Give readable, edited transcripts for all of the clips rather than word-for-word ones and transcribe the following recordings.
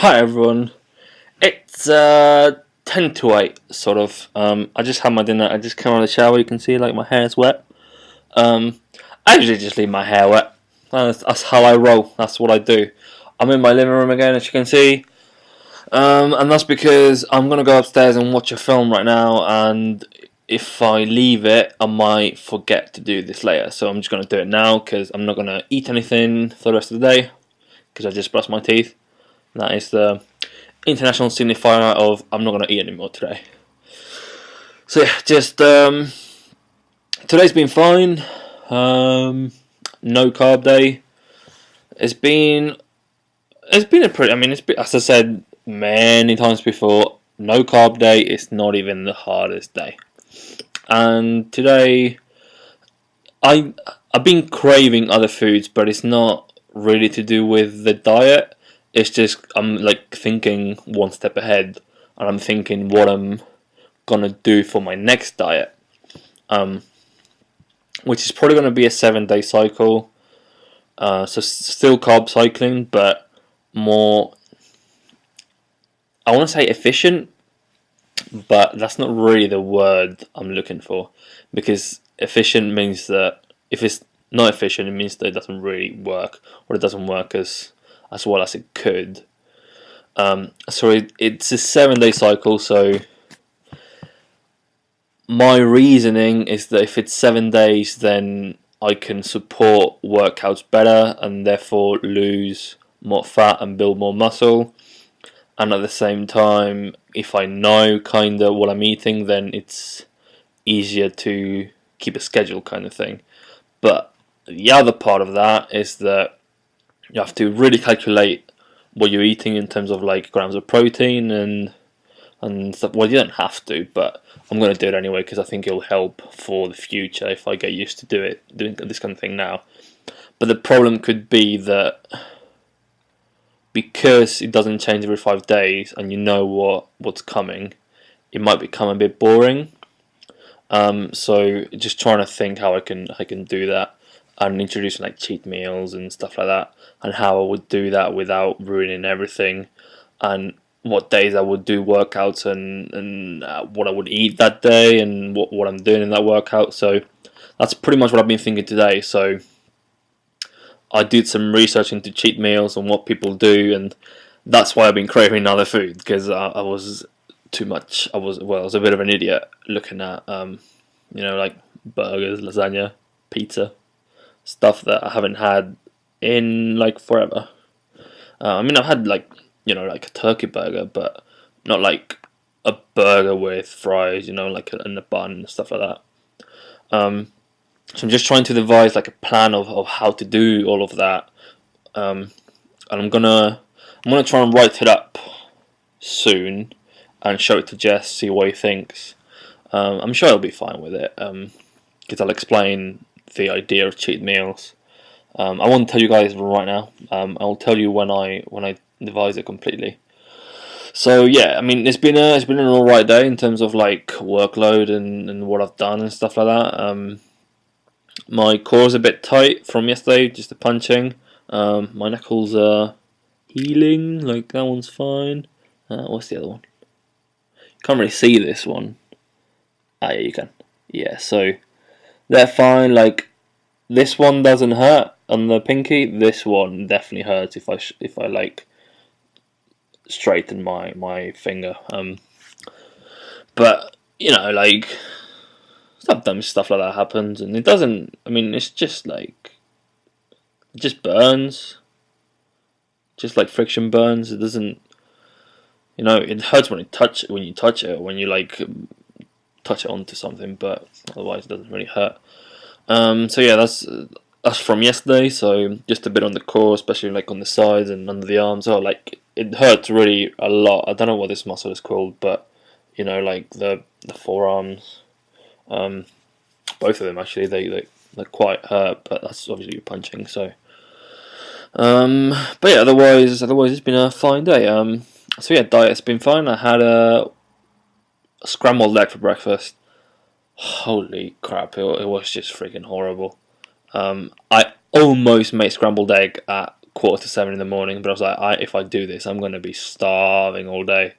Hi everyone. It's 10 to 8 sort of. I just had my dinner. I just came out of the shower. You can see like my hair's wet. Um, I usually just leave my hair wet. That's how I roll. That's what I do. I'm in my living room again, as you can see. And that's because I'm gonna go upstairs and watch a film right now. And if I leave it, I might forget to do this later. So I'm just gonna do it now because I'm not gonna eat anything for the rest of the day because I just brushed my teeth. That is the international signifier of I'm not gonna eat anymore today. So yeah, just today's been fine. No carb day. It's been a pretty. I mean, as I said many times before. No carb day is not even the hardest day. And today, I've been craving other foods, but it's not really to do with the diet. It's just I'm like thinking one step ahead, and I'm thinking what I'm gonna do for my next diet, um, which is probably gonna be a 7 day cycle. So still carb cycling, but more. I want to say efficient, but that's not really the word I'm looking for, because efficient means that if it's not efficient, it means that it doesn't really work, or it doesn't work as well as it could. So it's a 7 day cycle. So my reasoning is that if it's 7 days, then I can support workouts better and therefore lose more fat and build more muscle. And at the same time, if I know kind of what I'm eating, then it's easier to keep a schedule kind of thing. But the other part of that is that you have to really calculate what you're eating in terms of like grams of protein and stuff. Well, you don't have to, but I'm going to do it anyway because I think it'll help for the future if I get used to doing this kind of thing now. But the problem could be that because it doesn't change every 5 days and you know what's coming, it might become a bit boring. So just trying to think how I can do that and introducing like cheat meals and stuff like that, and how I would do that without ruining everything, and what days I would do workouts and what I would eat that day and what I'm doing in that workout. So that's pretty much what I've been thinking today. So I did some research into cheat meals and what people do, and that's why I've been craving other food, because I was too much. I was a bit of an idiot looking at like burgers, lasagna, pizza, stuff that I haven't had in like forever. I mean, I've had like like a turkey burger, but not like a burger with fries, like in a bun and stuff like that. So I'm just trying to devise like a plan of how to do all of that, and I'm gonna try and write it up soon and show it to Jess, see what he thinks. I'm sure he'll be fine with it, because I'll explain the idea of cheat meals. I won't tell you guys right now. I'll tell you when I devise it completely. So yeah, I mean it's been an alright day in terms of like workload and what I've done and stuff like that. My core's a bit tight from yesterday, just the punching. My knuckles are healing, like that one's fine. What's the other one? Can't really see this one. Ah, yeah, you can. Yeah, so they're fine. Like this one doesn't hurt on the pinky. This one definitely hurts if I like straighten my finger. But like sometimes stuff like that happens, and it doesn't. I mean, it's just like it just burns, just like friction burns. It doesn't. It hurts when you touch it, or when you like touch it onto something, but otherwise it doesn't really hurt. So yeah, that's from yesterday. So just a bit on the core, especially like on the sides and under the arms. Oh, like it hurts really a lot. I don't know what this muscle is called, but like the forearms, both of them actually, they quite hurt. But that's obviously punching. So, but yeah, otherwise it's been a fine day. So yeah, diet's been fine. I had a scrambled egg for breakfast. Holy crap! It was just freaking horrible. I almost made scrambled egg at 7:15 in the morning. But I was like, if I do this, I'm gonna be starving all day.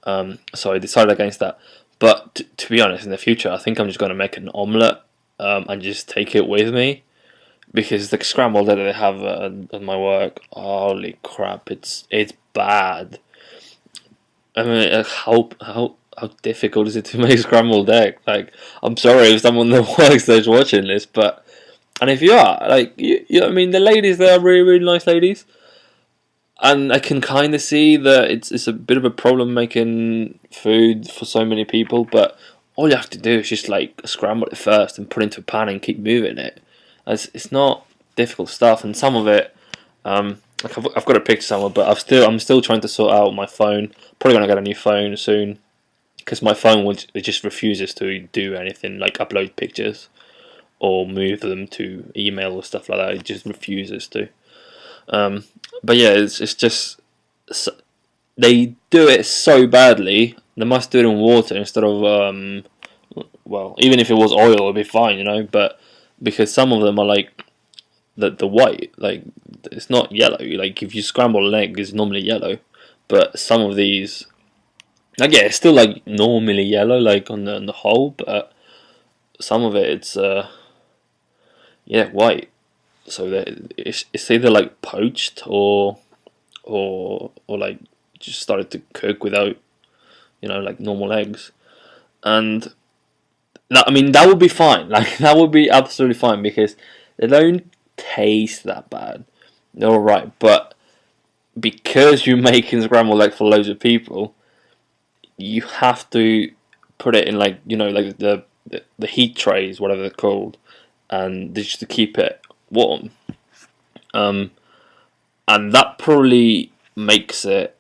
So I decided against that. But to be honest, in the future, I think I'm just gonna make an omelette and just take it with me, because the scrambled egg that they have at my work, holy crap, it's bad. I mean, how difficult is it to make scrambled egg? Like, I'm sorry if someone that works there's watching this, but and if you are, like, I mean, the ladies there are really, really nice ladies, and I can kind of see that it's a bit of a problem making food for so many people, but all you have to do is just like scramble it first and put it into a pan and keep moving it. It's not difficult stuff, and some of it, like I've got a picture somewhere, but I'm still trying to sort out my phone. Probably gonna get a new phone soon, because my phone it just refuses to do anything like upload pictures or move them to email or stuff like that. It just refuses to. But yeah, it's just they do it so badly. They must do it in water instead of well, even if it was oil, it'd be fine, you know. But because some of them are like the white, like it's not yellow. Like if you scramble an egg, it's normally yellow, but some of these, like, yeah, it's still like normally yellow, like on the whole, but some of it's yeah, white. So that it's either like poached or like just started to cook without, like normal eggs. And that, I mean, that would be fine. Like, that would be absolutely fine, because they don't taste that bad. They're alright, but because you're making scrambled egg for loads of people, you have to put it in, like, like the heat trays, whatever they're called, and just to keep it warm. And that probably makes it,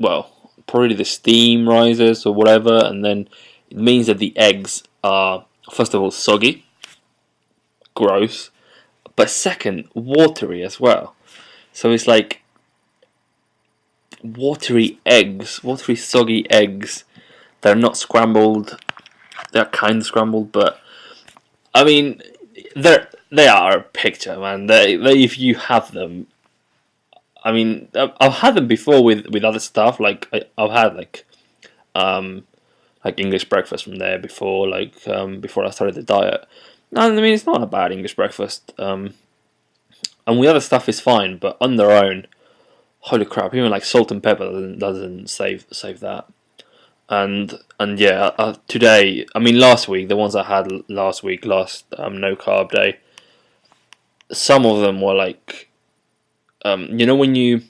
well, probably the steam rises or whatever, and then it means that the eggs are, first of all, soggy, gross, but second, watery as well. So it's like watery soggy eggs. They're not scrambled. They're kind of scrambled, but I mean, they are a picture, man. They if you have them, I mean, I've had them before with other stuff. Like I've had like English breakfast from there before, like before I started the diet. No, I mean, it's not a bad English breakfast. And with other stuff is fine, but on their own, holy crap! Even like salt and pepper doesn't save that. And yeah, today, I mean, last week, the ones I had last week, last no carb day, some of them were like, when you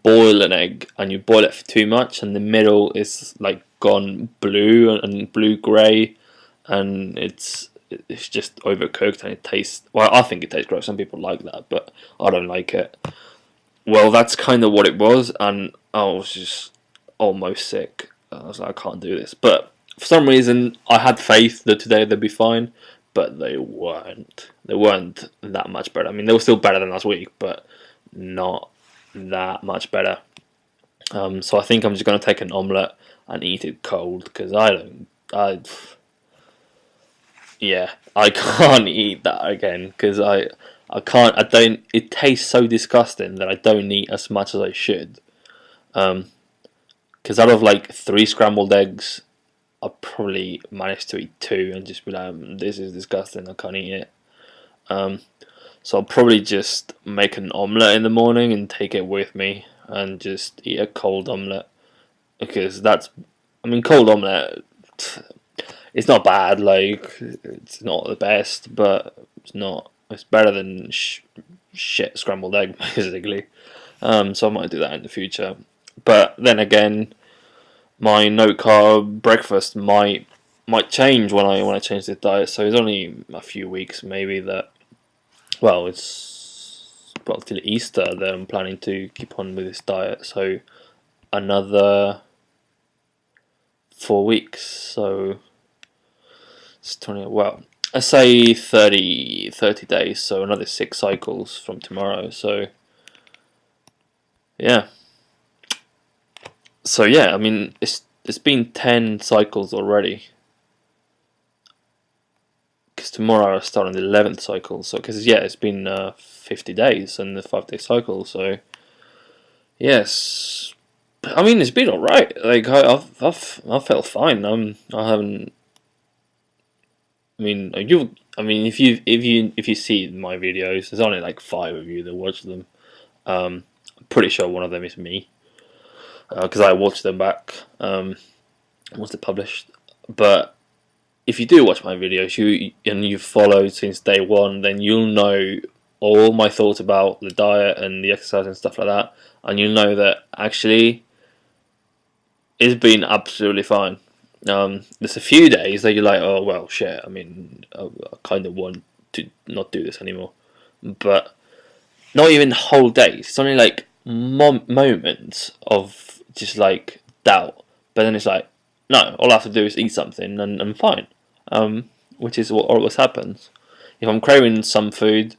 boil an egg and you boil it for too much, and the middle is like gone blue and blue grey, and it's just overcooked and it tastes, well, I think it tastes gross. Some people like that, but I don't like it. Well, that's kind of what it was, and I was just almost sick. I was like, I can't do this. But for some reason, I had faith that today they'd be fine, but they weren't. They weren't that much better. I mean, they were still better than last week, but not that much better. So I think I'm just going to take an omelette and eat it cold, because yeah, I can't eat that again, because I don't, it tastes so disgusting that I don't eat as much as I should. Because out of like 3 scrambled eggs, I probably managed to eat 2 and just be like, this is disgusting, I can't eat it. So I'll probably just make an omelette in the morning and take it with me and just eat a cold omelette, because I mean, cold omelette, it's not bad, like, it's not the best, but it's better than shit scrambled egg, basically. So I might do that in the future. But then again, my no carb breakfast might change when I change the diet. So it's only a few weeks maybe that, well, it's till Easter that I'm planning to keep on with this diet. So another 4 weeks. So it's 20. Well, I say 30 days. So another 6 cycles from tomorrow. So yeah. So yeah, I mean, it's been 10 cycles already. because tomorrow I start on the 11th cycle. So because yeah, it's been 50 days and the 5-day cycle. So yes, I mean it's been alright. Like I felt fine. I haven't. I mean you. I mean if you see my videos, there's only like 5 of you that watch them. I'm pretty sure one of them is me because I watched them back. Once it published, but if you do watch my videos, you've followed since day one, then you'll know all my thoughts about the diet and the exercise and stuff like that, and you'll know that actually it's been absolutely fine. There's a few days that you're like, oh well, shit. I mean, I kind of want to not do this anymore, but not even whole days. It's only like moments of just like doubt, but then it's like, no, all I have to do is eat something and I'm fine. Which is what always happens. If I'm craving some food,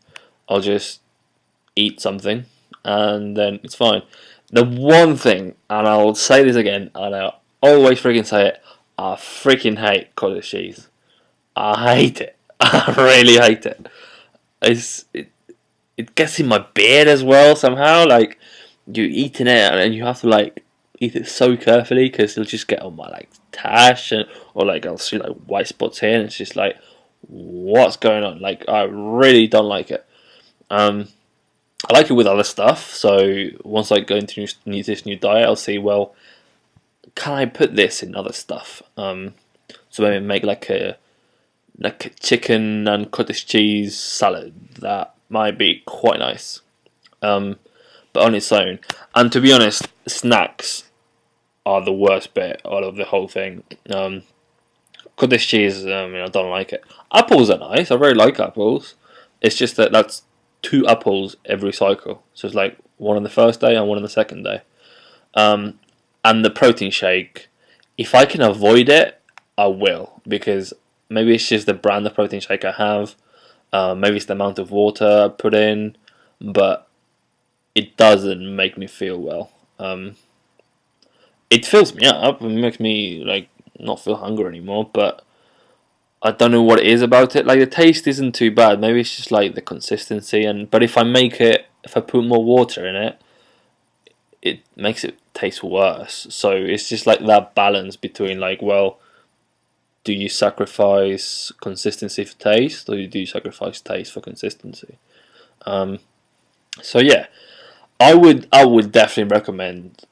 I'll just eat something and then it's fine. The one thing, and I'll say this again, and I always freaking say it, I freaking hate cottage cheese. I hate it. I really hate it. It gets in my beard as well somehow. Like you eating it and you have to like eat it so carefully because it'll just get on my like tash and or like I'll see like white spots here and it's just like what's going on. Like I really don't like it. I like it with other stuff. So once I go into this new diet, I'll see well can I put this in other stuff. So maybe make like a chicken and cottage cheese salad that might be quite nice. But on its own. And to be honest, snacks are the worst bit out of the whole thing. Cottage cheese, I don't like it. Apples are nice. I really like apples. It's just that's 2 apples every cycle. So it's like one on the first day and one on the second day. And the protein shake, if I can avoid it, I will because maybe it's just the brand of protein shake I have. Maybe it's the amount of water I put in, but it doesn't make me feel well. It fills me up and makes me like not feel hungry anymore, but I don't know what it is about it. Like the taste isn't too bad. Maybe it's just like the consistency but if I put more water in it, it makes it taste worse. So it's just like that balance between like, well, do you sacrifice consistency for taste, or do you sacrifice taste for consistency? So yeah, I would definitely recommend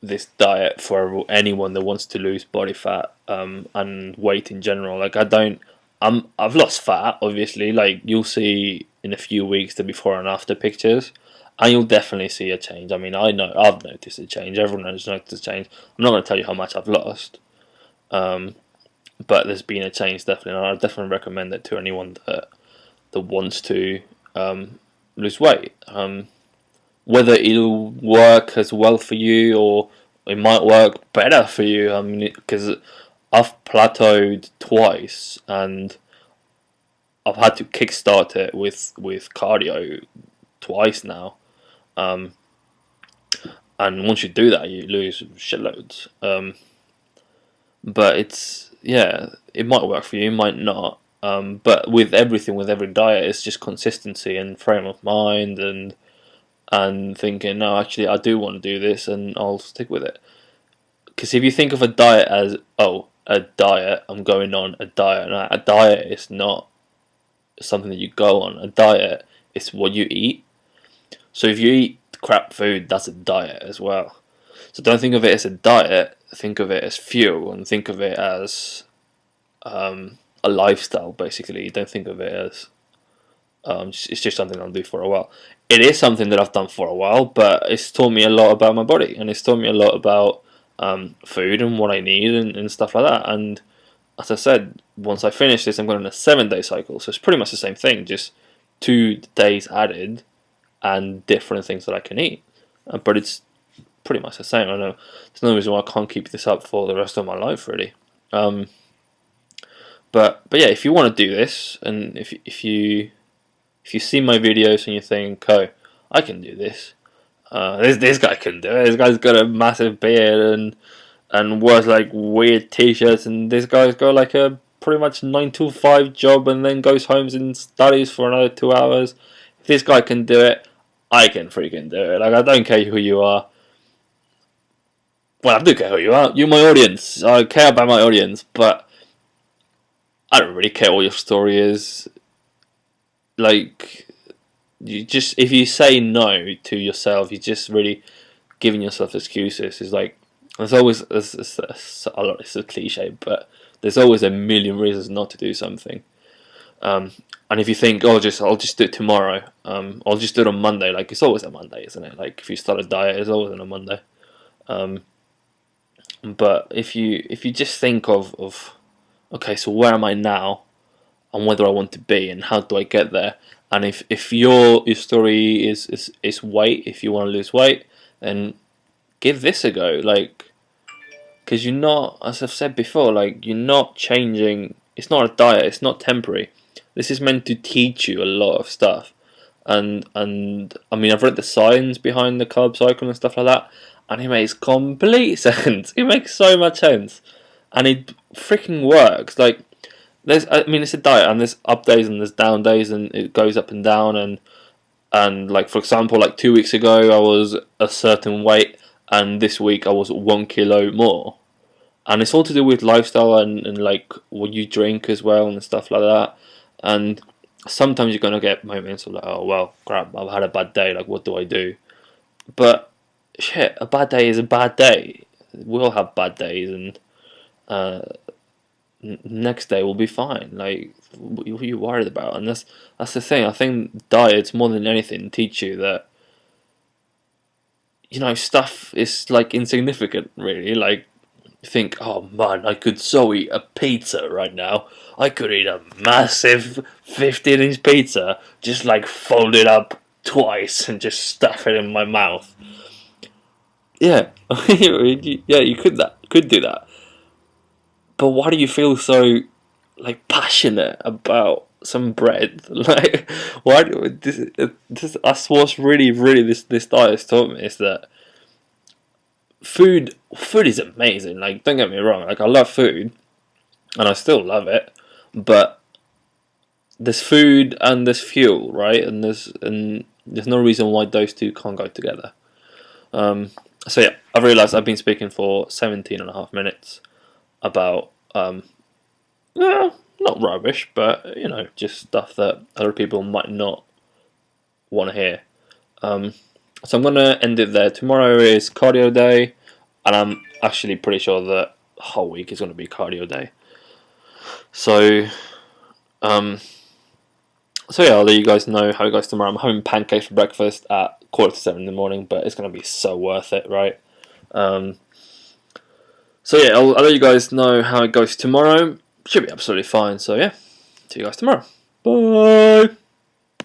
this diet for anyone that wants to lose body fat and weight in general. Like I've lost fat obviously. Like you'll see in a few weeks the before and after pictures, and you'll definitely see a change. I mean, I know I've noticed a change. Everyone has noticed a change. I'm not going to tell you how much I've lost, but there's been a change definitely. And I definitely recommend it to anyone that wants to lose weight. Whether it'll work as well for you or it might work better for you. I mean, because I've plateaued twice and I've had to kickstart it with cardio twice now. And once you do that, you lose shitloads. But it might work for you, it might not. But with everything, with every diet, it's just consistency and frame of mind and thinking, no, actually, I do want to do this, and I'll stick with it. Because if you think of a diet as, a diet, I'm going on a diet. And a diet is not something that you go on. A diet is what you eat. So if you eat crap food, that's a diet as well. So don't think of it as a diet. Think of it as fuel, and think of it as a lifestyle. Basically, don't think of it as it's just something I'll do for a while. It is something that I've done for a while, but it's taught me a lot about my body, and it's taught me a lot about food and what I need and stuff like that. And as I said, once I finish this, I'm going on a 7-day cycle, so it's pretty much the same thing, just 2 days added and different things that I can eat. But it's pretty much the same. I know there's no reason why I can't keep this up for the rest of my life, really. But yeah, if you want to do this, and if you see my videos and you think, oh, I can do this. This guy can do it. This guy's got a massive beard and wears like weird t-shirts, and this guy's got like a pretty much 9 to 5 job and then goes home and studies for another 2 hours. If this guy can do it, I can freaking do it. Like, I don't care who you are. Well, I do care who you are. You're my audience. I care about my audience, but I don't really care what your story is. Like, if you say no to yourself, you're just really giving yourself excuses. It's like, there's always, it's a cliche, but there's always a million reasons not to do something. And if you think, I'll just do it tomorrow, I'll just do it on Monday. Like, it's always a Monday, isn't it? Like, if you start a diet, it's always on a Monday. But if you just think of okay, so where am I now, and where do I want to be, and how do I get there? And if your story is weight, if you want to lose weight, then give this a go. Like, because you're not, as I've said before, like, you're not changing. It's not a diet. It's not temporary. This is meant to teach you a lot of stuff. And I mean, I've read the science behind the carb cycle and stuff like that, and it makes complete sense. It makes so much sense, and it freaking works. Like, it's a diet, and there's up days and there's down days, and it goes up and down. And like, for example, like 2 weeks ago, I was a certain weight, and this week I was 1 kilo more, and it's all to do with lifestyle and like what you drink as well and stuff like that. And sometimes you're gonna get moments of like, oh well, crap, I've had a bad day. Like, what do I do? But shit, a bad day is a bad day. We all have bad days, and next day will be fine. Like, what are you worried about? And that's the thing. I think diets, more than anything, teach you that, you know, stuff is like insignificant, really. Like, you think, oh man, I could so eat a pizza right now. I could eat a massive 15-inch pizza, just like fold it up twice and just stuff it in my mouth. Yeah, yeah, you could do that. But why do you feel so like passionate about some bread? Like, why? That's what's really this diet has taught me, is that food is amazing. Like, don't get me wrong. Like, I love food, and I still love it. But there's food and there's fuel, right? And there's no reason why those two can't go together. So yeah, I've realised I've been speaking for 17.5 minutes about well, not rubbish, but, you know, just stuff that other people might not want to hear. So I'm gonna end it there. Tomorrow is cardio day, and I'm actually pretty sure that the whole week is gonna be cardio day. So yeah, I'll let you guys know how it goes tomorrow. I'm having pancakes for breakfast at 6:45 in the morning, but it's gonna be so worth it, right? So yeah, I'll let you guys know how it goes tomorrow. Should be absolutely fine. So yeah, see you guys tomorrow. Bye.